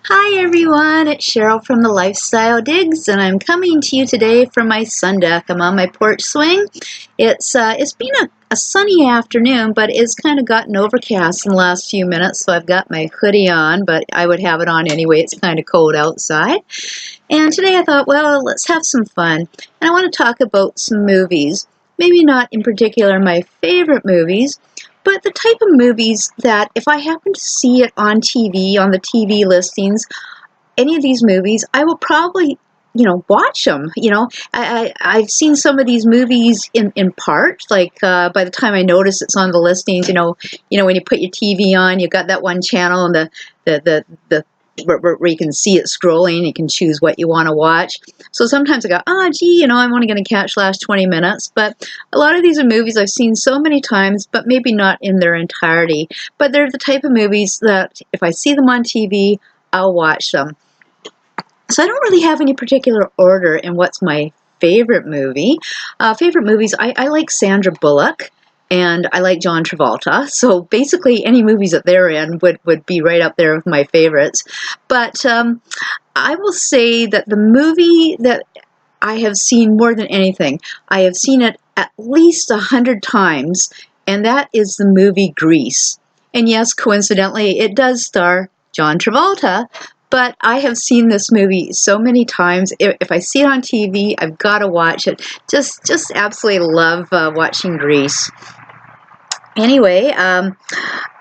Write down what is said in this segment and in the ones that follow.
Hi everyone, it's Cheryl from the Lifestyle Digs, and I'm coming to you today from my sun deck. I'm on my porch swing. It's been a sunny afternoon, but it's kind of gotten overcast in the last few minutes, so I've got my hoodie on, but I would have it on anyway. It's kind of cold outside. And today I thought, well, let's have some fun. And I want to talk about some movies. Maybe not in particular my favorite movies, but the type of movies that if I happen to see it on TV, on the TV listings, any of these movies, I will probably, watch them. I've seen some of these movies in part, like by the time I notice it's on the listings, when you put your TV on, you've got that one channel and the where you can see it scrolling, you can choose what you want to watch. So sometimes I go, I'm only going to catch last 20 minutes. But a lot of these are movies I've seen so many times, but maybe not in their entirety. But they're the type of movies that if I see them on TV, I'll watch them. So I don't really have any particular order in what's my favorite movie. Favorite movies, I like Sandra Bullock. And I like John Travolta, so basically any movies that they're in would be right up there with my favorites. But I will say that the movie that I have seen more than anything, I have seen it at least 100 times, and that is the movie Grease. And yes, coincidentally, it does star John Travolta, but I have seen this movie so many times. If I see it on TV, I've got to watch it. Just absolutely love watching Grease. Anyway,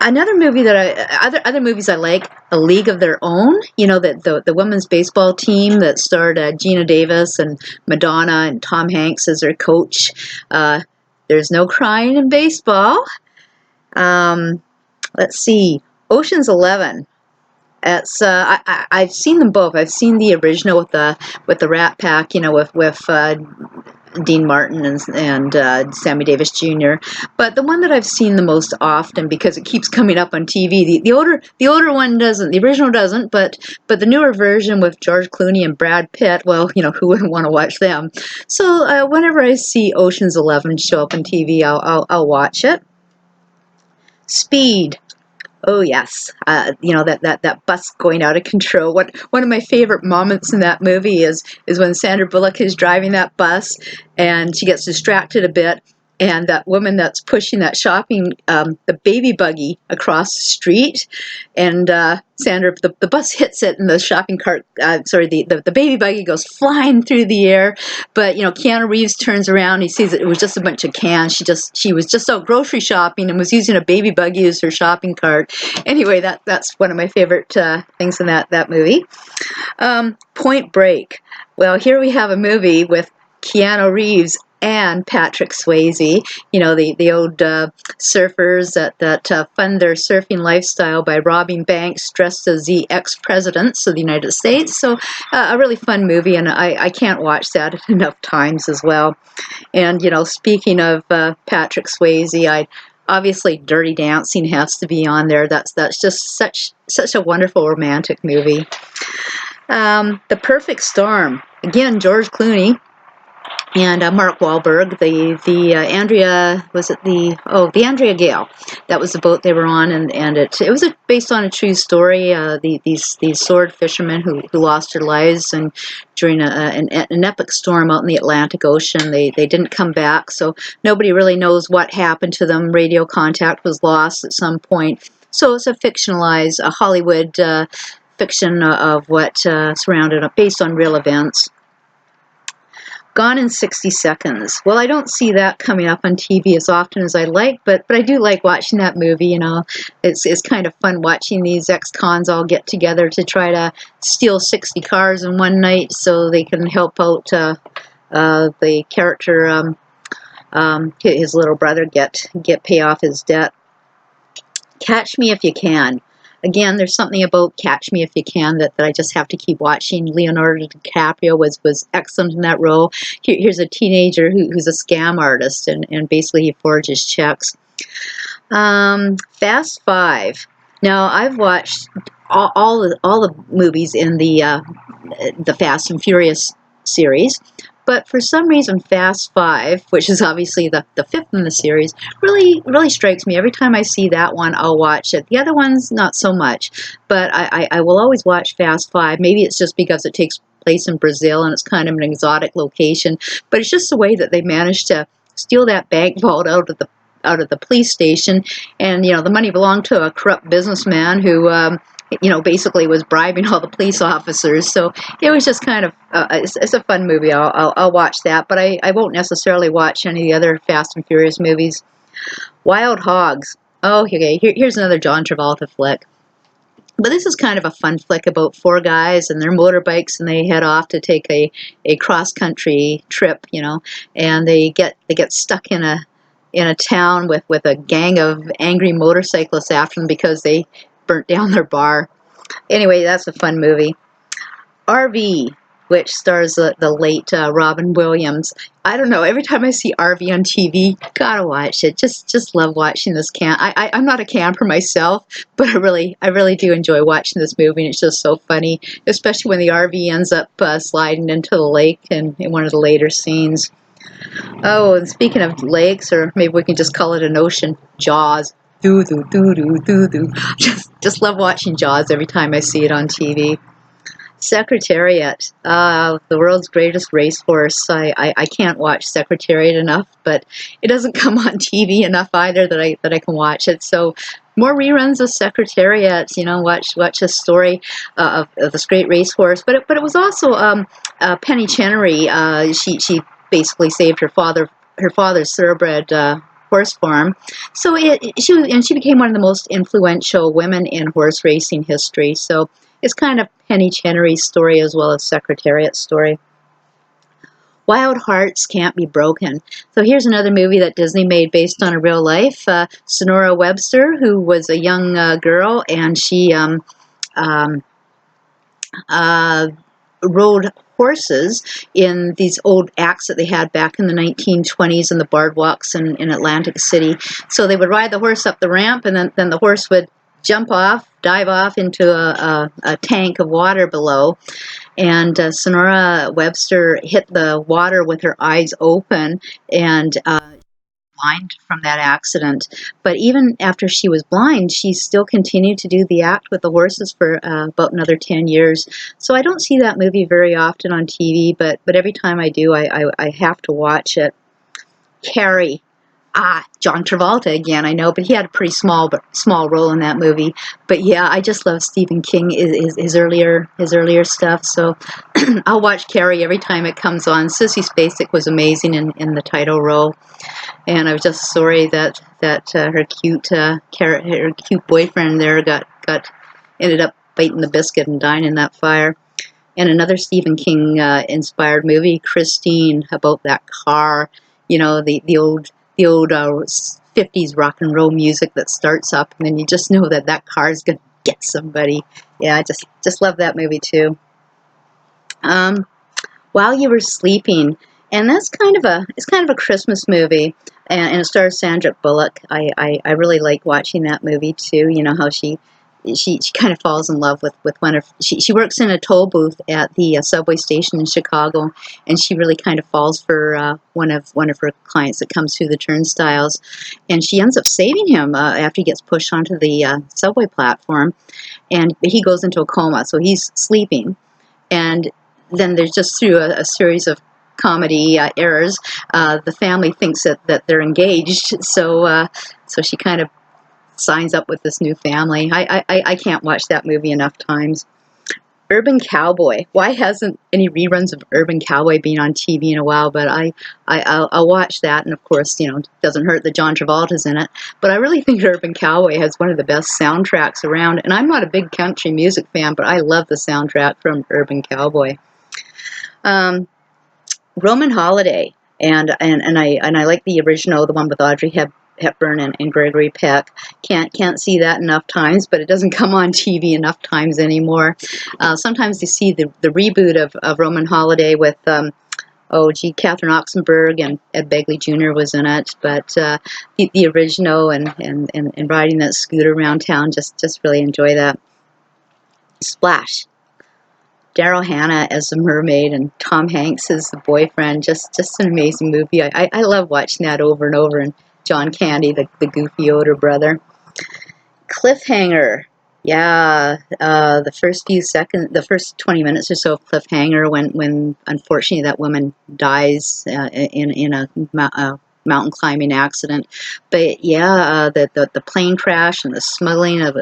another movie that other movies I like, A League of Their Own. You know, the women's baseball team that starred Gina Davis and Madonna and Tom Hanks as their coach. There's no crying in baseball. Let's see, Ocean's 11. It's I've seen them both. I've seen the original with the Rat Pack, with Dean Martin and Sammy Davis Jr. But the one that I've seen the most often, because it keeps coming up on TV, the older one doesn't, the original doesn't, but the newer version with George Clooney and Brad Pitt, well, who wouldn't want to watch them? So whenever I see Ocean's 11 show up on TV, I'll watch it. Speed. Oh yes, that bus going out of control. One of my favorite moments in that movie is when Sandra Bullock is driving that bus and she gets distracted a bit, and that woman that's pushing that the baby buggy across the street, and Sandra, the bus hits it, and the shopping cart, the baby buggy goes flying through the air. But Keanu Reeves turns around, he sees that it was just a bunch of cans. She was just out grocery shopping and was using a baby buggy as her shopping cart. Anyway, that's one of my favorite things in that movie. Point Break. Well, here we have a movie with Keanu Reeves and Patrick Swayze, the old surfers that fund their surfing lifestyle by robbing banks dressed as the ex-presidents of the United States. So a really fun movie, and I can't watch that enough times as well. And, speaking of Patrick Swayze, obviously Dirty Dancing has to be on there. That's just such a wonderful romantic movie. The Perfect Storm. Again, George Clooney and Mark Wahlberg. The Andrea, was it the Andrea Gale? That was the boat they were on, and it was based on a true story. These sword fishermen who lost their lives and during an epic storm out in the Atlantic Ocean. They didn't come back, so nobody really knows what happened to them. Radio contact was lost at some point. So it's a fictionalized Hollywood fiction of what surrounded it, based on real events. Gone in 60 Seconds. Well, I don't see that coming up on TV as often as I like, but I do like watching that movie. It's kind of fun watching these ex-cons all get together to try to steal 60 cars in one night so they can help out the character, his little brother, get pay off his debt. Catch Me If You Can. Again, there's something about Catch Me If You Can that I just have to keep watching. Leonardo DiCaprio was excellent in that role. Here's a teenager who's a scam artist, and basically he forges checks. Fast Five. Now, I've watched all the movies in the Fast and Furious series, But for some reason, Fast Five, which is obviously the fifth in the series, really strikes me. Every time I see that one, I'll watch it. The other ones, not so much. But I will always watch Fast Five. Maybe it's just because it takes place in Brazil and it's kind of an exotic location. But it's just the way that they managed to steal that bank vault out of the police station, and the money belonged to a corrupt businessman who basically was bribing all the police officers. So it was just kind of it's a fun movie. I'll watch that, but I won't necessarily watch any of the other Fast and Furious movies. Wild Hogs. Oh, okay. Here's another John Travolta flick. But this is kind of a fun flick about four guys and their motorbikes, and they head off to take a cross country trip, and they get stuck in a town with a gang of angry motorcyclists after them because they burnt down their bar. Anyway, that's a fun movie. RV, which stars the late Robin Williams. I don't know. Every time I see RV on TV, gotta watch it. Just love watching this camp. I'm not a camper myself, but I really do enjoy watching this movie. And it's just so funny, especially when the RV ends up sliding into the lake in one of the later scenes. Oh, and speaking of lakes, or maybe we can just call it an ocean, Jaws. Doo doo doo doo doo doo. Just love watching Jaws every time I see it on TV. Secretariat, the world's greatest racehorse. I can't watch Secretariat enough, but it doesn't come on TV enough either that I can watch it. So more reruns of Secretariat. Watch a story of this great racehorse. But it was also Penny Chenery. She basically saved her father's thoroughbred horse farm. So she became one of the most influential women in horse racing history. So it's kind of Penny Chenery's story as well as Secretariat's story. Wild Hearts Can't Be Broken. So here's another movie that Disney made based on a real life. Sonora Webster, who was a young girl, and she rode horses in these old acts that they had back in the 1920s in the boardwalks in Atlantic City. So they would ride the horse up the ramp, and then the horse would dive off into a tank of water below. And Sonora Webster hit the water with her eyes open and blind from that accident. But even after she was blind, she still continued to do the act with the horses for about another 10 years. So I don't see that movie very often on TV, but every time I do, I have to watch it. Carrie. John Travolta again, I know, but he had a pretty small role in that movie. But yeah, I just love Stephen King, his earlier stuff. So I'll watch Carrie every time it comes on. Sissy Spacek was amazing in the title role, and I was just sorry that her cute boyfriend there ended up biting the biscuit and dying in that fire. And another Stephen King inspired movie, Christine, about that car, the old 50s rock and roll music that starts up, and then you just know that car is going to get somebody. Yeah, I just love that movie too. While You Were Sleeping, and that's kind of a Christmas movie, and it stars Sandra Bullock. I really like watching that movie too. You know how she kind of falls in love with one of she works in a toll booth at the subway station in Chicago, and she really kind of falls for one of her clients that comes through the turnstiles, and she ends up saving him after he gets pushed onto the subway platform, and he goes into a coma, so he's sleeping, and then there's just through a series of comedy errors, the family thinks that they're engaged, so she kind of signs up with this new family. I can't watch that movie enough times. Urban Cowboy. Why hasn't any reruns of Urban Cowboy been on TV in a while? But I'll watch that, and of course, it doesn't hurt that John Travolta's in it. But I really think Urban Cowboy has one of the best soundtracks around. And I'm not a big country music fan, but I love the soundtrack from Urban Cowboy. Roman Holiday, and I like the original, the one with Audrey Hepburn and Gregory Peck. Can't see that enough times, but it doesn't come on TV enough times anymore. Sometimes you see the reboot of Roman Holiday with Catherine Oxenberg and Ed Begley Jr. was in it, but the original and riding that scooter around town, just really enjoy that. Splash. Daryl Hannah as the mermaid and Tom Hanks as the boyfriend. Just an amazing movie. I love watching that over and over. And John Candy, the goofy older brother. Cliffhanger. Yeah, the first 20 minutes or so of Cliffhanger, when unfortunately that woman dies in a mountain climbing accident. But yeah, the plane crash and the smuggling of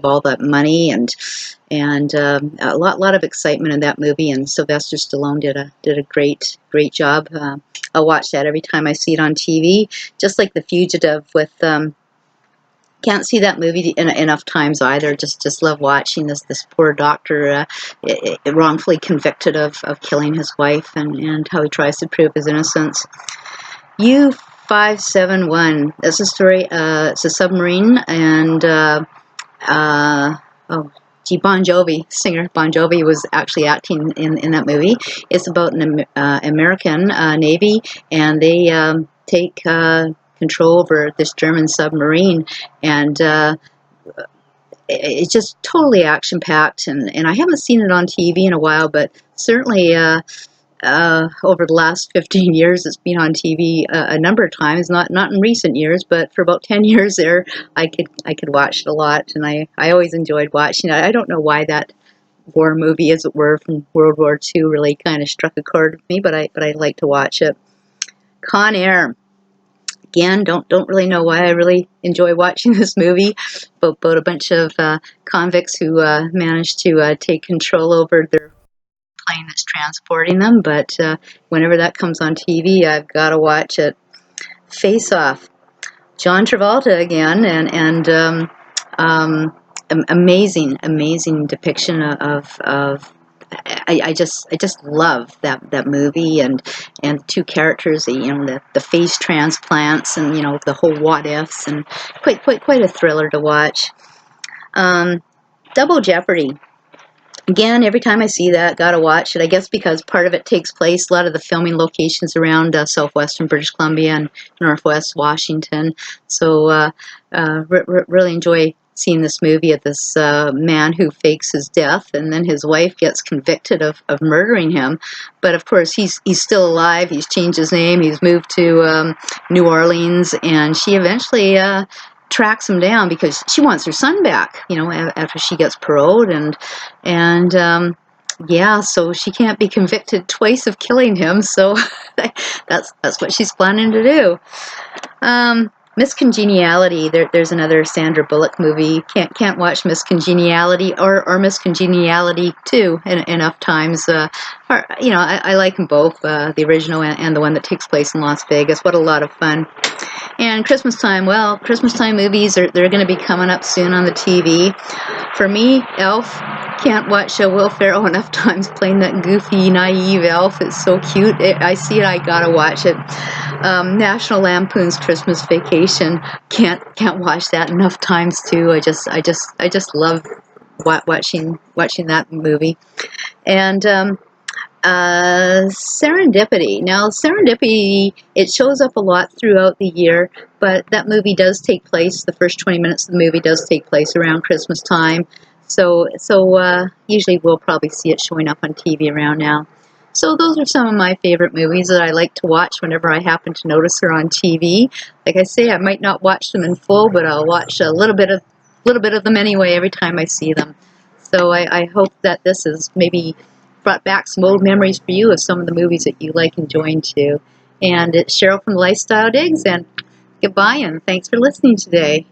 all that money, and a lot of excitement in that movie. And Sylvester Stallone did a great job. I'll watch that every time I see it on TV. Just like The Fugitive with. Can't see that movie enough times either. Just love watching this poor doctor wrongfully convicted of killing his wife, and how he tries to prove his innocence. U-571. That's a story. It's a submarine, and Bon Jovi, singer Bon Jovi, was actually acting in that movie. It's about an American Navy, and they take control over this German submarine, and it's just totally action-packed, and I haven't seen it on TV in a while, but certainly over the last 15 years it's been on TV a number of times, not in recent years, but for about 10 years there I could watch it a lot, and I always enjoyed watching it. I don't know why that war movie, as it were, from World War II really kind of struck a chord with me, but I like to watch it. Con Air. Again, don't really know why I really enjoy watching this movie, about a bunch of convicts who managed to take control over their plane that's transporting them. But whenever that comes on TV, I've got to watch it. Face Off. John Travolta again, and amazing depiction of I just love that movie, and two characters, the face transplants, and the whole what ifs, and quite a thriller to watch. Double Jeopardy. Again, every time I see that, gotta watch it. I guess because part of it takes place, a lot of the filming locations around southwestern British Columbia and northwest Washington. So really enjoy seeing this movie of this man who fakes his death, and then his wife gets convicted of murdering him. But of course, he's still alive. He's changed his name. He's moved to New Orleans, and she eventually tracks him down because she wants her son back, after she gets paroled, and yeah, so she can't be convicted twice of killing him, so that's what she's planning to do. Miss Congeniality. There's another Sandra Bullock movie. Can't watch Miss Congeniality or Miss Congeniality 2 enough times. I like them both, the original and the one that takes place in Las Vegas. What a lot of fun. And Christmas time. Well, Christmas time movies they're going to be coming up soon on the TV. For me, Elf. Can't watch Will Ferrell enough times playing that goofy, naive elf. It's so cute. I see it, I gotta watch it. National Lampoon's Christmas Vacation. Can't watch that enough times too. I just love watching that movie. And Serendipity. Now, Serendipity, it shows up a lot throughout the year, but that movie does take place, the first 20 minutes of the movie does take place around Christmas time. So usually we'll probably see it showing up on TV around now. So those are some of my favorite movies that I like to watch whenever I happen to notice her on TV. Like I say, I might not watch them in full, but I'll watch a little bit of them anyway every time I see them. So I hope that this has maybe brought back some old memories for you of some of the movies that you like enjoying too. And it's Cheryl from Lifestyle Digs, and goodbye, and thanks for listening today.